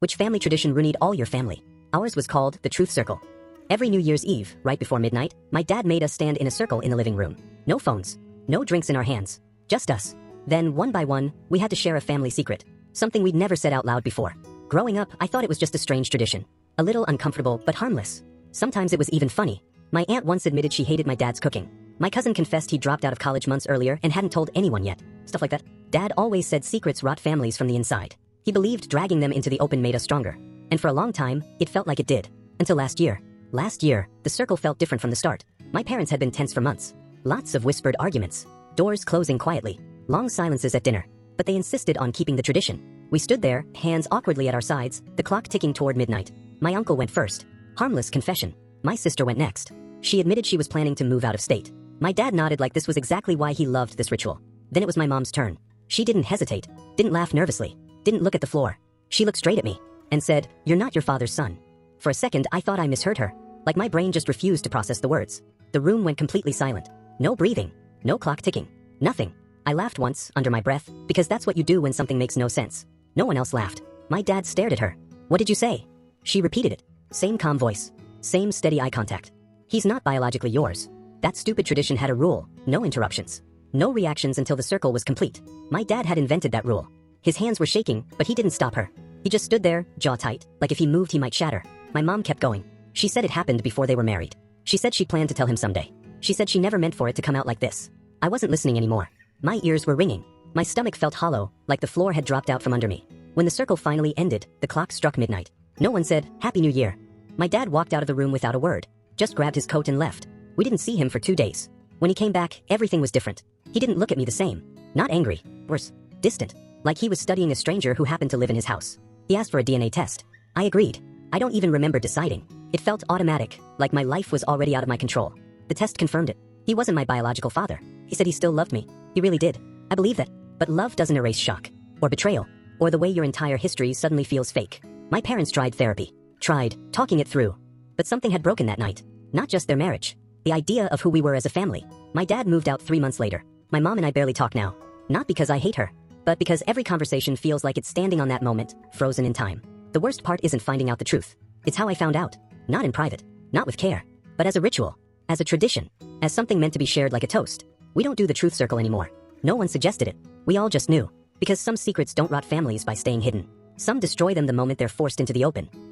Which family tradition runied all your family? Ours was called the Truth Circle. Every New Year's Eve, right before midnight, my dad made us stand in a circle in the living room. No phones, no drinks in our hands, just us. Then, one by one, we had to share a family secret, something we'd never said out loud before. Growing up, I thought it was just a strange tradition. A little uncomfortable, but harmless. Sometimes it was even funny. My aunt once admitted she hated my dad's cooking. My cousin confessed he dropped out of college months earlier and hadn't told anyone yet. Stuff like that. Dad always said secrets rot families from the inside. He believed dragging them into the open made us stronger. And for a long time, it felt like it did. Until last year. Last year, the circle felt different from the start. My parents had been tense for months. Lots of whispered arguments. Doors closing quietly. Long silences at dinner. But they insisted on keeping the tradition. We stood there, hands awkwardly at our sides, the clock ticking toward midnight. My uncle went first. Harmless confession. My sister went next. She admitted she was planning to move out of state. My dad nodded like this was exactly why he loved this ritual. Then it was my mom's turn. She didn't hesitate, didn't laugh nervously, didn't look at the floor. She looked straight at me and said, "You're not your father's son." For a second, I thought I misheard her. Like my brain just refused to process the words. The room went completely silent. No breathing, no clock ticking, nothing. I laughed once, under my breath, because that's what you do when something makes no sense. No one else laughed. My dad stared at her. "What did you say?" She repeated it. Same calm voice. Same steady eye contact. "He's not biologically yours." That stupid tradition had a rule: no interruptions. No reactions until the circle was complete. My dad had invented that rule. His hands were shaking, but he didn't stop her. He just stood there, jaw tight, like if he moved he might shatter. My mom kept going. She said it happened before they were married. She said she planned to tell him someday. She said she never meant for it to come out like this. I wasn't listening anymore. My ears were ringing. My stomach felt hollow, like the floor had dropped out from under me. When the circle finally ended, the clock struck midnight. No one said, "Happy New Year." My dad walked out of the room without a word, just grabbed his coat and left. We didn't see him for 2 days. When he came back, everything was different. He didn't look at me the same. Not angry. Worse. Distant. Like he was studying a stranger who happened to live in his house. He asked for a DNA test. I agreed. I don't even remember deciding. It felt automatic, like my life was already out of my control. The test confirmed it. He wasn't my biological father. He said he still loved me. He really did. I believe that. But love doesn't erase shock. Or betrayal. Or the way your entire history suddenly feels fake. My parents tried therapy. Tried talking it through. But something had broken that night. Not just their marriage. The idea of who we were as a family. My dad moved out 3 months later. My mom and I barely talk now. Not because I hate her, but because every conversation feels like it's standing on that moment, frozen in time. The worst part isn't finding out the truth. It's how I found out. Not in private. Not with care. But as a ritual. As a tradition. As something meant to be shared like a toast. We don't do the truth circle anymore. No one suggested it. We all just knew. Because some secrets don't rot families by staying hidden. Some destroy them the moment they're forced into the open.